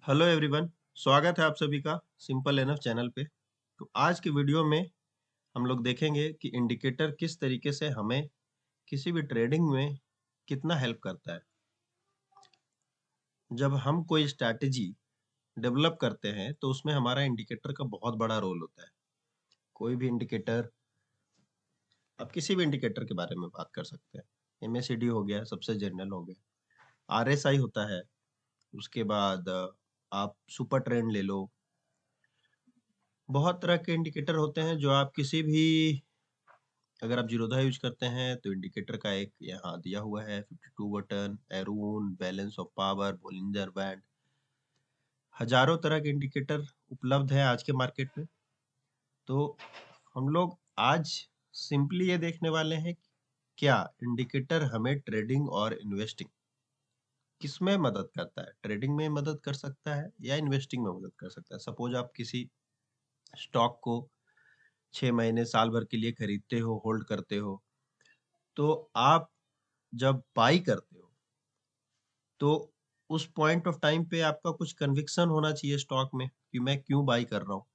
Hello everyone. स्वागत है आप सभी का सिंपल एनफ चैनल पे। तो आज की वीडियो में हम लोग देखेंगे कि इंडिकेटर किस तरीके से हमें किसी भी ट्रेडिंग में कितना हेल्प करता है। जब हम कोई स्ट्रैटेजी डेवलप करते हैं तो उसमें हमारा इंडिकेटर का बहुत बड़ा रोल होता है। कोई भी इंडिकेटर, आप किसी भी इंडिकेटर के बारे में बात कर सकते हैं। एमएसीडी हो गया, सबसे जनरल हो गया। आरएसआई होता है। उसके बाद आप सुपर ट्रेंड ले लो। बहुत तरह के इंडिकेटर होते हैं जो आप किसी भी, अगर आप जीरोधा यूज करते हैं तो इंडिकेटर का एक यहाँ दिया हुआ है 52 button, Aroon, balance of power, Bollinger band. हजारों तरह के इंडिकेटर उपलब्ध है आज के मार्केट में। तो हम लोग आज सिंपली ये देखने वाले हैं कि क्या इंडिकेटर हमें ट्रेडिंग और इन्वेस्टिंग किसमें मदद करता है। ट्रेडिंग में मदद कर सकता है या इन्वेस्टिंग में मदद कर सकता है। सपोज आप किसी स्टॉक को 6 महीने साल भर के लिए खरीदते हो, होल्ड करते हो, तो आप जब बाई करते हो तो उस पॉइंट ऑफ टाइम पे आपका कुछ कन्विक्शन होना चाहिए स्टॉक में कि मैं क्यों बाई कर रहा हूँ।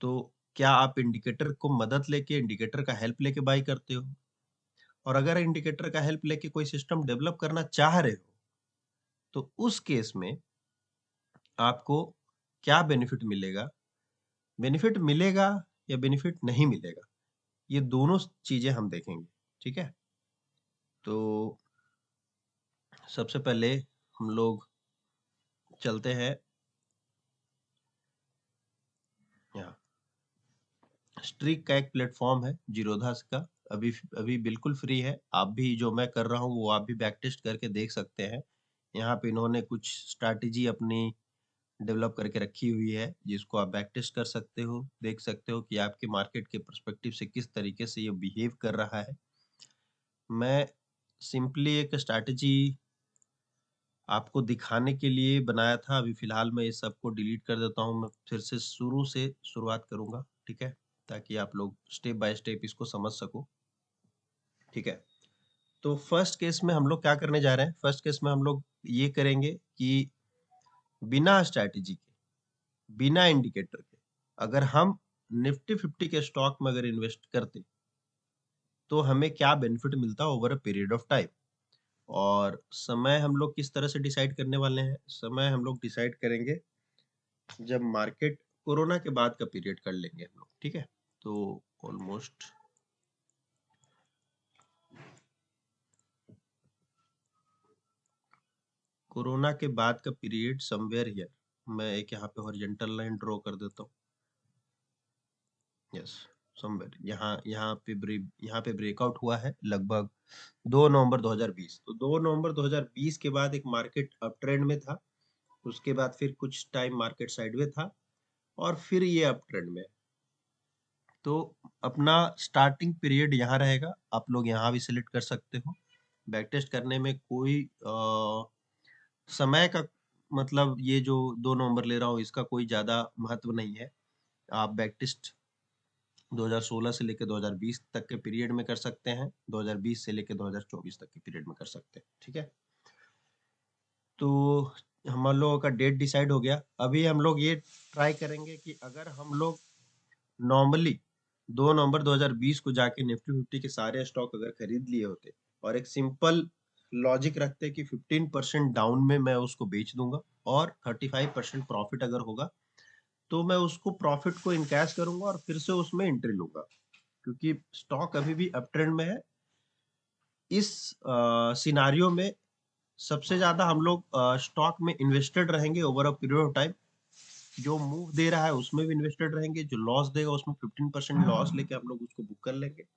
तो क्या आप इंडिकेटर को मदद लेके, इंडिकेटर का हेल्प लेके बाई करते हो? और अगर इंडिकेटर का हेल्प लेके कोई सिस्टम डेवलप करना चाह रहे हो तो उस केस में आपको क्या बेनिफिट मिलेगा? बेनिफिट मिलेगा या बेनिफिट नहीं मिलेगा, ये दोनों चीजें हम देखेंगे। ठीक है। तो सबसे पहले हम लोग चलते हैं यहाँ। स्ट्रीक का एक प्लेटफॉर्म है जीरोधा का, अभी अभी बिल्कुल फ्री है। आप भी, जो मैं कर रहा हूँ वो आप भी बैक टेस्ट करके देख सकते हैं। यहाँ पे इन्होंने कुछ स्ट्रैटेजी अपनी डेवलप करके रखी हुई है जिसको आप बैक टेस्ट कर सकते हो, देख सकते हो कि आपके मार्केट के पर्सपेक्टिव से किस तरीके से ये बिहेव कर रहा है। मैं सिंपली एक स्ट्रैटेजी आपको दिखाने के लिए बनाया था। अभी फिलहाल मैं इस सबको डिलीट कर देता हूँ, मैं फिर से शुरू से शुरुआत करूंगा। ठीक है, ताकि आप लोग स्टेप बाय स्टेप इसको समझ सको। ठीक है। तो फर्स्ट केस में हम लोग क्या करने जा रहे हैं? फर्स्ट केस में हम लोग ये करेंगे कि बिना स्ट्रैटेजी के, बिना इंडिकेटर के, अगर हम निफ्टी 50 के स्टॉक में अगर इन्वेस्ट करते तो हमें क्या बेनिफिट मिलता over a period of time. और समय हम लोग किस तरह से डिसाइड करने वाले हैं? समय हम लोग डिसाइड करेंगे जब मार्केट कोरोना के बाद का पीरियड कर लेंगे हम लोग। ठीक है। तो ऑलमोस्ट कोरोना के बाद का पीरियड समवेयर हियर, मैं एक यहाँ पे हॉरिजॉन्टल लाइन ड्रॉ कर देता हूँ। यस, समवेयर यहाँ पे ब्रेकआउट हुआ है लगभग 2 नवंबर 2020। तो 2 नवंबर 2020 के बाद एक मार्केट अप ट्रेंड में था। उसके बाद फिर कुछ टाइम मार्केट साइडवे था और फिर ये अप ट्रेंड में। तो अपना स्टार्टिंग पीरियड यहाँ रहेगा, आप लोग यहाँ भी सिलेक्ट कर सकते हो। बैक टेस्ट करने में कोई समय का, मतलब ये जो 2 नवंबर ले रहा हूँ इसका कोई ज्यादा महत्व नहीं है। आप बैक टेस्ट 2016 से लेकर 2020 तक के पीरियड में कर सकते हैं, 2020 से लेकर 2024 तक के पीरियड में कर सकते हैं। ठीक है। तो हम लोगों का डेट डिसाइड हो गया। अभी हम लोग ये ट्राई करेंगे कि अगर हम लोग नॉर्मली 2 नवंबर 2020 को जाके निफ्टी 50 के सारे स्टॉक अगर खरीद लिए होते और एक सिंपल लॉजिक रखते कि 15% डाउन में मैं उसको बेच दूंगा और 35% प्रॉफिट अगर होगा तो मैं उसको प्रॉफिट को इनकैश करूंगा और फिर से उसमें एंट्री लूंगा, क्योंकि स्टॉक अभी भी अप ट्रेंड में है। इस सिनारियो में सबसे ज्यादा हम लोग स्टॉक में इन्वेस्टेड रहेंगे over a period of time. जो मूव दे रहा है उसमें भी इन्वेस्टेड रहेंगे, जो लॉस देगा उसमें 15% लॉस लेके हम लोग उसको बुक कर लेंगे।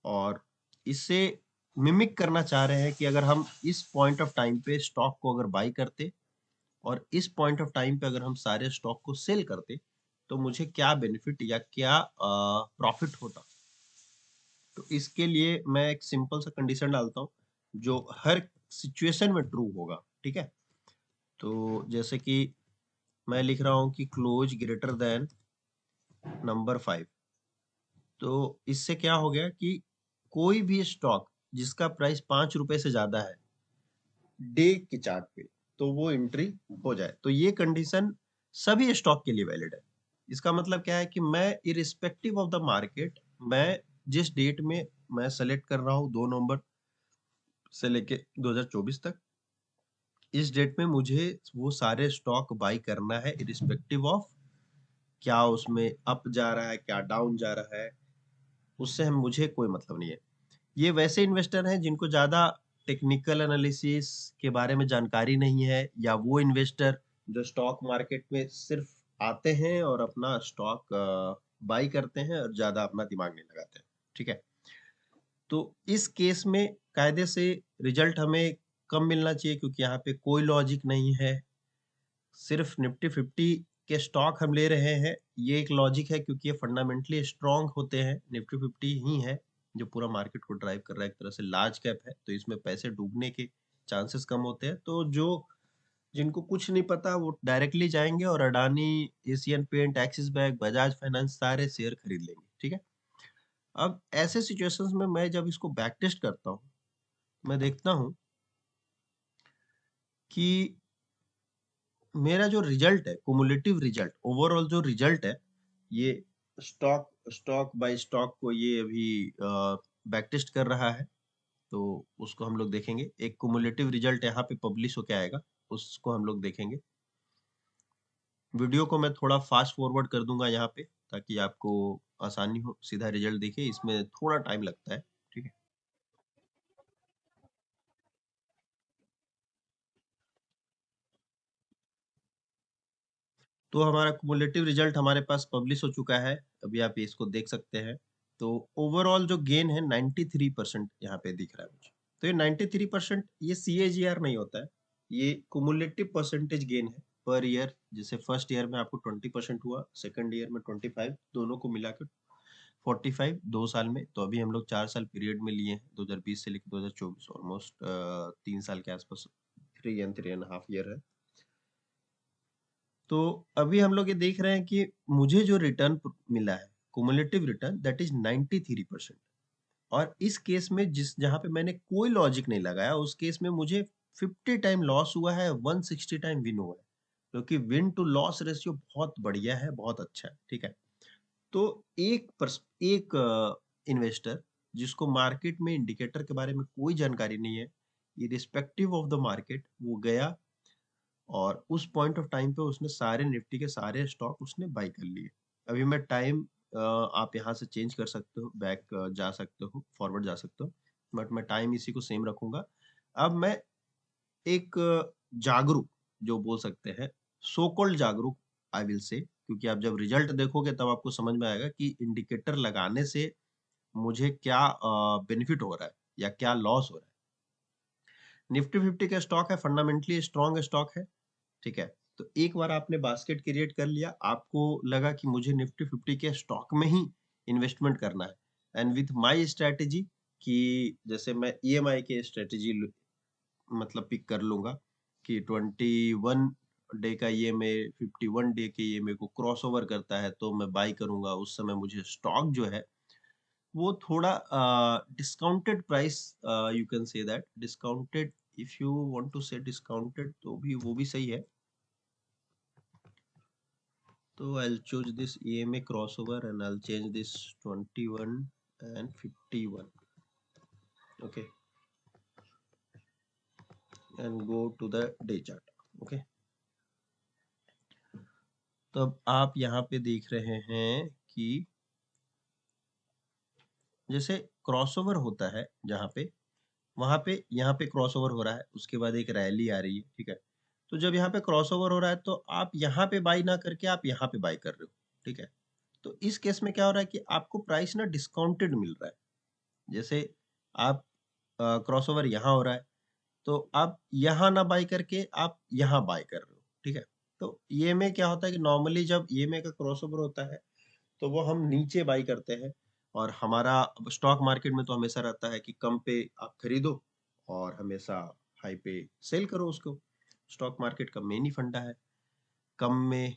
और इससे मिमिक करना चाह रहे हैं कि अगर हम इस पॉइंट ऑफ टाइम पे स्टॉक को अगर बाई करते और इस पॉइंट ऑफ टाइम पे अगर हम सारे स्टॉक को सेल करते तो मुझे क्या बेनिफिट या क्या प्रॉफिट होता। तो इसके लिए मैं एक सिंपल सा कंडीशन डालता हूँ जो हर सिचुएशन में ट्रू होगा। ठीक है। तो जैसे कि मैं लिख रहा हूँ कि क्लोज ग्रेटर देन नंबर 5। तो इससे क्या हो गया कि कोई भी स्टॉक जिसका प्राइस 5 रुपए से ज्यादा है डे के चार्ट पे, तो वो एंट्री हो जाए। तो ये कंडीशन सभी स्टॉक के लिए वैलिड है। इसका मतलब क्या है कि मैं इर्रिस्पेक्टिव ऑफ द मार्केट, मैं जिस डेट में मैं सेलेक्ट कर रहा हूँ 2 नवंबर से लेके 2024 तक, इस डेट में मुझे वो सारे स्टॉक बाय करना है इर्रिस्पेक्टिव ऑफ क्या उसमें अप जा रहा है, क्या डाउन जा रहा है, उससे हम मुझे कोई मतलब नहीं है। ये वैसे इन्वेस्टर हैं जिनको ज़्यादा टेक्निकल एनालिसिस के बारे में जानकारी नहीं है, या वो इन्वेस्टर जो स्टॉक मार्केट में सिर्फ आते हैं और अपना स्टॉक बाई करते हैं और ज़्यादा अपना दिमाग नहीं लगाते हैं। ठीक है? तो इस केस में कायदे से रिजल्ट हमें कम मिलना चाहिए, क्योंकि यहाँ पे कोई लॉजिक नहीं है। सिर्फ निफ्टी 50 के स्टॉक हम ले रहे हैं, ये एक लॉजिक है क्योंकि ये फंडामेंटली स्ट्रांग होते हैं। निफ्टी 50 ही है जो पूरा मार्केट को ड्राइव कर रहा है, एक तरह से लार्ज कैप है, तो इसमें पैसे डूबने के चांसेस कम होते हैं। तो जो जिनको कुछ नहीं पता वो डायरेक्टली जाएंगे और Adani, Asian paint, Axis bank, Bajaj finance सारे शेयर खरीद लेंगे। ठीक है? अब ऐसे सिचुएशंस में मैं जब इसको बैक टेस्ट करता हूँ, मैं देखता हूँ कि मेरा जो रिजल्ट है, कुमुलेटिव रिजल्ट, ओवरऑल जो रिजल्ट है, ये स्टॉक स्टॉक बाय स्टॉक को ये अभी बैक टेस्ट कर रहा है। तो उसको हम लोग देखेंगे। एक कुमुलेटिव रिजल्ट यहाँ पे पब्लिश होके आएगा, उसको हम लोग देखेंगे। वीडियो को मैं थोड़ा फास्ट फॉरवर्ड कर दूंगा यहाँ पे, ताकि आपको आसानी हो, सीधा रिजल्ट देखिए। इसमें थोड़ा टाइम लगता है। ठीक है? तो हमारा कुमुलेटिव रिजल्ट हमारे पास पब्लिश हो चुका है। अभी आप इसको देख सकते हैं। तो ओवरऑल जो गेन है 93% यहाँ पे दिख रहा है मुझे। तो ये 93% ये CAGR नहीं होता है, ये कुमुलेटिव परसेंटेज गेन है पर ईयर। जैसे फर्स्ट ईयर में आपको 20% हुआ, सेकंड ईयर में 25, दोनों को मिलाकर 45 2 साल में। तो अभी हम लोग 4 साल पीरियड में लिए हैं, 2020 से लेकर 2024, ऑलमोस्ट 3 साल के आसपास, 3 and 3.5 ईयर है। तो अभी हम लोग ये देख रहे हैं कि मुझे जो रिटर्न मिला है, कुमुलेटिव रिटर्न, दैट इज 93%। और इस केस में जिस जहां पे मैंने कोई लॉजिक नहीं लगाया, उस केस में मुझे 50 टाइम लॉस हुआ है, 160 टाइम विन हुआ है। क्योंकि विन टू लॉस रेशियो बहुत बढ़िया है, बहुत अच्छा है। ठीक है? तो एक इन्वेस्टर जिसको मार्केट में इंडिकेटर के बारे में कोई जानकारी नहीं है, इरिस्पेक्टिव ऑफ द मार्केट, वो गया और उस पॉइंट ऑफ टाइम पे उसने सारे निफ्टी के सारे स्टॉक उसने बाय कर लिए। अभी मैं टाइम, आप यहाँ से चेंज कर सकते हो, बैक जा सकते हो, फॉरवर्ड जा सकते हो, बट मैं टाइम इसी को सेम रखूंगा। अब मैं एक जागरूक, जो बोल सकते हैं सो कॉल्ड जागरूक, आई विल से, क्योंकि आप जब रिजल्ट देखोगे तब आपको समझ में आएगा कि इंडिकेटर लगाने से मुझे क्या बेनिफिट हो रहा है या क्या लॉस हो रहा है। निफ्टी 50 का स्टॉक है, फंडामेंटली स्ट्रॉन्ग स्टॉक है। ठीक है? तो एक बार आपने बास्केट क्रिएट कर लिया, आपको लगा कि मुझे निफ्टी 50 के स्टॉक में ही इन्वेस्टमेंट करना है, एंड विथ माय स्ट्रेटेजी, कि जैसे मैं EMI के स्ट्रेटेजी मतलब पिक कर लूंगा कि 21 डे का EMI 51 डे के EMI को क्रॉस ओवर करता है तो मैं बाई करूंगा। उस समय मुझे स्टॉक जो है वो थोड़ा discounted price, you can say that discounted, if you want to say discounted तो भी वो भी सही है। So I'll choose this EMA crossover and I'll change this 21 and 51. Okay, and go to the day chart. Okay, तो अब आप यहाँ पे देख रहे हैं कि जैसे क्रॉसओवर होता है जहाँ पे, वहां पे यहाँ पे क्रॉसओवर हो रहा है, उसके बाद एक रैली आ रही है। ठीक है? तो जब यहाँ पे क्रॉसओवर हो रहा है तो आप यहाँ पे बाई ना करके आप यहाँ पे बाई कर रहे हो। ठीक है? तो इस केस में क्या हो रहा है कि आपको प्राइस ना डिस्काउंटेड मिल रहा है। जैसे आप क्रॉसओवर यहाँ हो रहा है, तो आप यहाँ ना बाई करके आप यहाँ बाय कर रहे हो। ठीक है? तो ये में क्या होता है कि नॉर्मली जब ये में का क्रॉसओवर होता है तो वो हम नीचे बाई करते हैं, और हमारा स्टॉक मार्केट में तो हमेशा रहता है कि कम पे आप खरीदो और हमेशा हाई पे सेल करो उसको। स्टॉक मार्केट का मेन ही फंडा है, कम में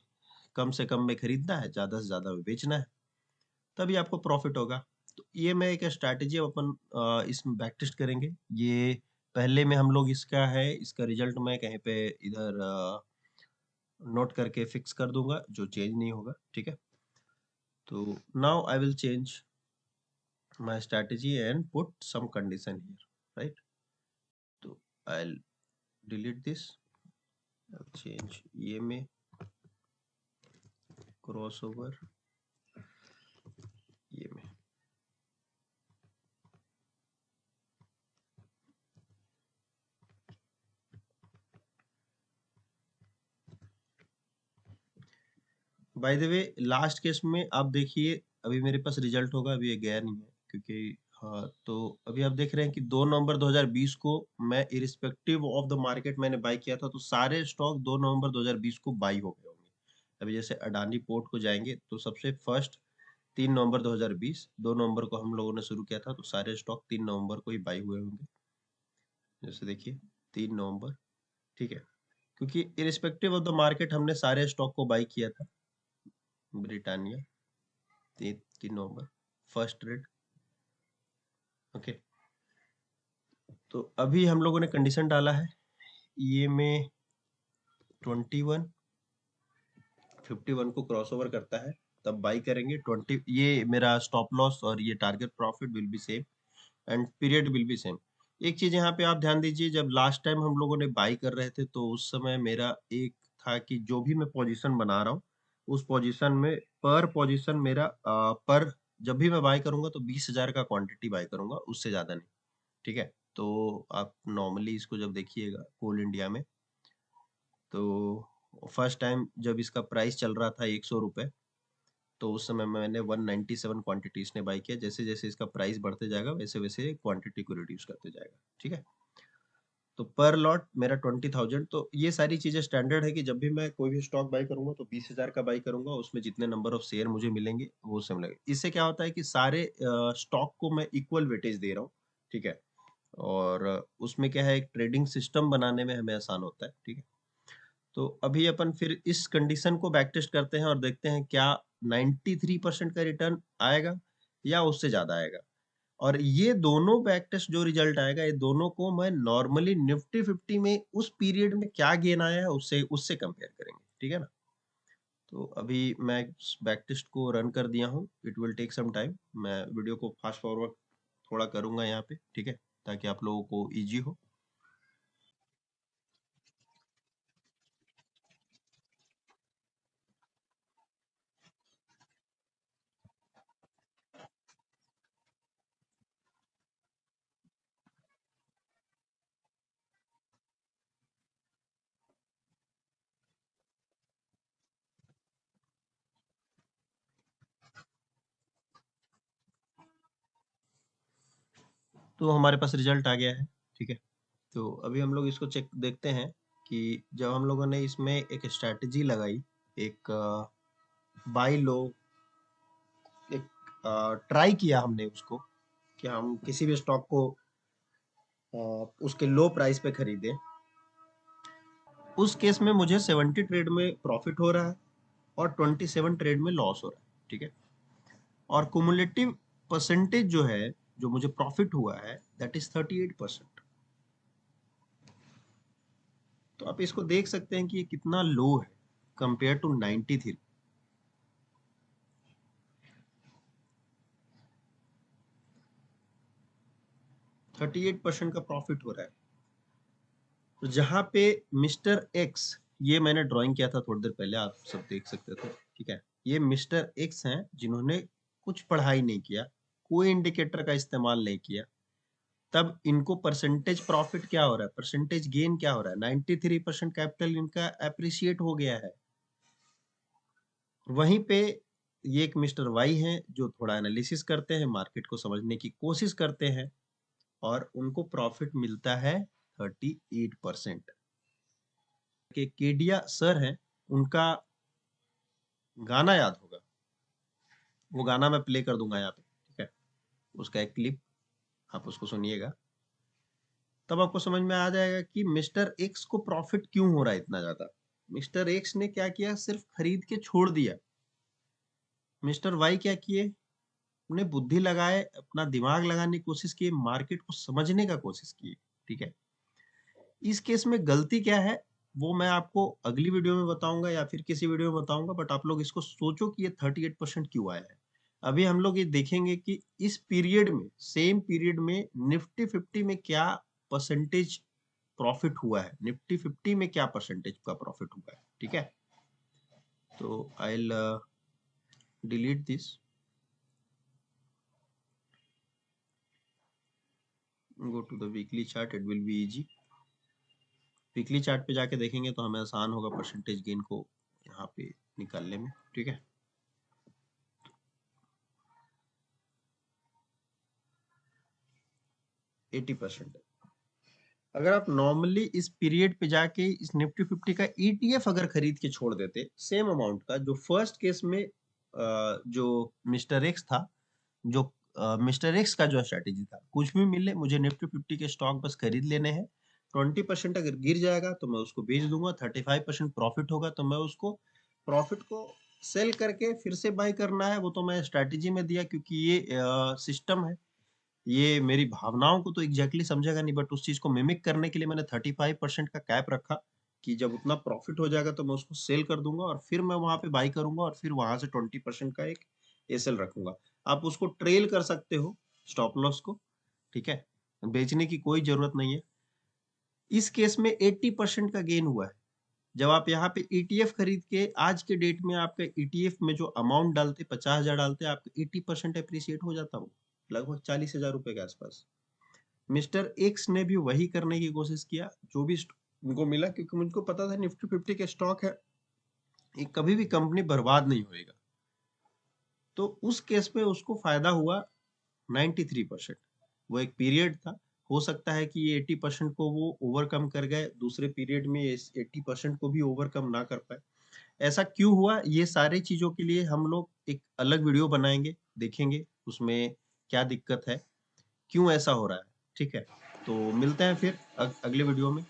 कम से कम में खरीदना है, ज्यादा से ज्यादा में बेचना है, तभी आपको प्रॉफिट होगा। तो ये मैं एक स्ट्रैटेजी अपन इसमें बैक टेस्ट करेंगे। ये पहले में हम लोग इसका है, इसका रिजल्ट मैं कहीं पे इधर नोट करके फिक्स कर दूंगा, जो चेंज नहीं होगा, ठीक है। तो now I will change my strategy and put some condition here, right. तो आई डिलीट दिस, चेंज ये में क्रॉस ओवर ये में। By the way last case में आप देखिए, अभी मेरे पास रिजल्ट होगा, अभी ये गया नहीं है क्योंकि हाँ, तो अभी आप देख रहे हैं कि 2 नवंबर 2020 को मैं इरिस्पेक्टिव ऑफ द मार्केट मैंने बाई किया था, तो सारे स्टॉक 2 नवंबर 2020 को बाई हो गए होंगे। अभी जैसे अडानी पोर्ट को जाएंगे तो सबसे फर्स्ट 3 नवंबर 2020, 2 नवंबर को हम लोगों ने शुरू किया था, तो सारे स्टॉक 3 नवंबर को ही बाई हुए होंगे। जैसे देखिए 3 नवंबर, ठीक है, क्योंकि इरिस्पेक्टिव ऑफ द मार्केट हमने सारे स्टॉक को बाई किया था। ब्रिटानिया 3 नवंबर फर्स्ट ट्रेड, ओके। तो अभी हम लोगों ने कंडीशन डाला है, ये में 21 51 को क्रॉस ओवर करता है तब बाई करेंगे 20, ये मेरा स्टॉप लॉस और ये target profit will be same and period will be same. एक चीज यहाँ पे आप ध्यान दीजिए, जब लास्ट टाइम हम लोगों ने बाई कर रहे थे तो उस समय मेरा एक था कि जो भी मैं पोजीशन बना रहा हूँ उस पोजीशन में पर पोजीशन मेरा पर जब भी मैं बाई करूंगा तो 20,000 का क्वांटिटी बाई करूंगा, उससे ज्यादा नहीं, ठीक है। तो आप नॉर्मली इसको जब देखिएगा कोल इंडिया में, तो फर्स्ट टाइम जब इसका प्राइस चल रहा था 100 रुपए, तो उस समय मैंने 197 क्वांटिटीज ने बाई किया। जैसे जैसे इसका प्राइस बढ़ते जाएगा वैसे वैसे क्वांटिटी को रिड्यूस करते जाएगा, ठीक है। तो पर लॉट मेरा 20,000। तो ये सारी चीजें स्टैंडर्ड है कि जब भी मैं कोई भी स्टॉक बाई करूंगा तो 20,000 का बाई करूंगा, उसमें जितने नंबर ऑफ शेयर मुझे मिलेंगे वो सब मिलेंगे। इससे क्या होता है कि सारे स्टॉक को मैं इक्वल वेटेज दे रहा हूँ, ठीक है। और उसमें क्या है, एक ट्रेडिंग सिस्टम बनाने में हमें आसान होता है, ठीक है। तो अभी अपन फिर इस कंडीशन को बैक टेस्ट करते हैं और देखते हैं क्या 93% का रिटर्न आएगा या उससे ज्यादा आएगा। और ये दोनों बैक टेस्ट जो रिजल्ट आएगा, ये दोनों को मैं नॉर्मली निफ्टी 50 में उस पीरियड में क्या गेन आया है उससे उससे कंपेयर करेंगे, ठीक है ना। तो अभी मैं बैक टेस्ट को रन कर दिया हूँ, it will take some time. मैं वीडियो को फास्ट फॉरवर्ड थोड़ा करूंगा यहाँ पे, ठीक है, ताकि आप लोगों को इजी हो। तो हमारे पास रिजल्ट आ गया है, ठीक है। तो अभी हम लोग इसको चेक देखते हैं कि जब हम लोगों ने इसमें एक स्ट्रैटेजी लगाई, एक बाई लो, एक ट्राई किया हमने उसको कि हम किसी भी स्टॉक को अ, उसके लो प्राइस पे खरीदें। उस केस में मुझे 70 ट्रेड में प्रॉफिट हो रहा है और 27 ट्रेड में लॉस हो रहा है, ठीक है। और कुमुलेटिव परसेंटेज जो है, जो मुझे प्रॉफिट हुआ है, दैट इज 38%। तो आप इसको देख सकते हैं कि ये कितना लो है कंपेयर टू 93। 38% का प्रॉफिट हो रहा है। तो जहां पे मिस्टर एक्स, ये मैंने ड्राइंग किया था थोड़ी देर पहले, आप सब देख सकते थे, ठीक है। ये मिस्टर एक्स हैं जिन्होंने कुछ पढ़ाई नहीं किया, कोई इंडिकेटर का इस्तेमाल नहीं किया, तब इनको परसेंटेज प्रॉफिट क्या हो रहा है, परसेंटेज गेन क्या हो रहा है, 93% कैपिटल इनका एप्रिशिएट हो गया है। वहीं पे ये एक मिस्टर वाई हैं जो थोड़ा एनालिसिस करते हैं, मार्केट को समझने की कोशिश करते हैं, और उनको प्रॉफिट मिलता है 38%। के केडिया सर हैं, उनका गाना याद होगा, वो गाना मैं प्ले कर दूंगा यहाँ पे, ठीक है। उसका एक क्लिप, आप उसको सुनिएगा, तब आपको समझ में आ जाएगा कि मिस्टर एक्स को प्रॉफिट क्यों हो रहा है इतना ज्यादा। मिस्टर एक्स ने क्या किया, सिर्फ खरीद के छोड़ दिया। मिस्टर वाई क्या किए, उन्हें बुद्धि लगाए, अपना दिमाग लगाने की कोशिश की, मार्केट को समझने का कोशिश की, ठीक है। इस केस में गलती क्या है वो मैं आपको अगली वीडियो में बताऊंगा या फिर किसी वीडियो में बताऊंगा, बट आप लोग इसको सोचो कि ये 38% क्यों आया है। अभी हम लोग ये देखेंगे कि इस पीरियड में, सेम पीरियड में निफ्टी 50 में क्या परसेंटेज प्रॉफिट हुआ है, निफ्टी 50 में क्या परसेंटेज का प्रॉफिट हुआ है। ठीक है, तो I will delete this, go to the weekly chart, it will be easy. Weekly chart पे जाके देखेंगे तो हमें आसान होगा परसेंटेज गेन को यहाँ पे निकालने में। ठीक है, एटी परसेंट। अगर आप नॉर्मली इस पीरियड पे जाके इस निफ्टी 50 का ईटीएफ अगर खरीद के छोड़ देते सेम अमाउंट का, जो फर्स्ट केस में जो मिस्टर एक्स था, जो मिस्टर एक्स का जो स्ट्रैटेजी था, कुछ भी मिले मुझे निफ्टी 50 के स्टॉक बस खरीद लेने हैं, 20% अगर गिर जाएगा तो मैं उसको बेच दूंगा, 35% प्रॉफिट होगा तो मैं उसको प्रॉफिट को सेल करके फिर से बाय करना है, वो तो मैं स्ट्रैटेजी में दिया क्योंकि ये सिस्टम है। ये मेरी भावनाओं को तो एग्जैक्टली समझेगा नहीं, बट उस चीज को मिमिक करने के लिए मैंने 35% का कैप रखा कि जब उतना प्रॉफिट हो जाएगा तो मैं उसको सेल कर दूंगा और फिर मैं वहां पे बाई करूंगा और फिर वहां से 20% का एक एसएल रखूंगा। आप उसको ट्रेल कर सकते हो स्टॉप लॉस को। ठीक है, बेचने की कोई जरूरत नहीं है। इस केस में 80% का गेन हुआ है। जब आप यहाँ पे ईटीएफ खरीद के आज के डेट में आपका ईटीएफ में जो अमाउंट डालते 50,000 डालते, आपका 80% अप्रिसिएट हो जाता हो, लगभग 40,000 रुपए के आसपास। मिस्टर एक्स ने भी वही करने की कोशिश किया जो भी उनको मिला, क्योंकि मुझको पता था निफ्टी 50 के स्टॉक है, ये कभी भी कंपनी बर्बाद नहीं होएगा। तो उस केस में उसको फायदा हुआ 93%। वो एक पीरियड था, हो सकता है कि ये 80% को वो ओवरकम कर गए, दूसरे पीरियड में इस 80% को भी ओवरकम ना कर पाए। ऐसा क्यों हुआ, ये सारी चीजों के लिए हम लोग एक अलग वीडियो बनाएंगे, देखेंगे उसमें क्या दिक्कत है, क्यों ऐसा हो रहा है। ठीक है, तो मिलते हैं फिर अगले वीडियो में।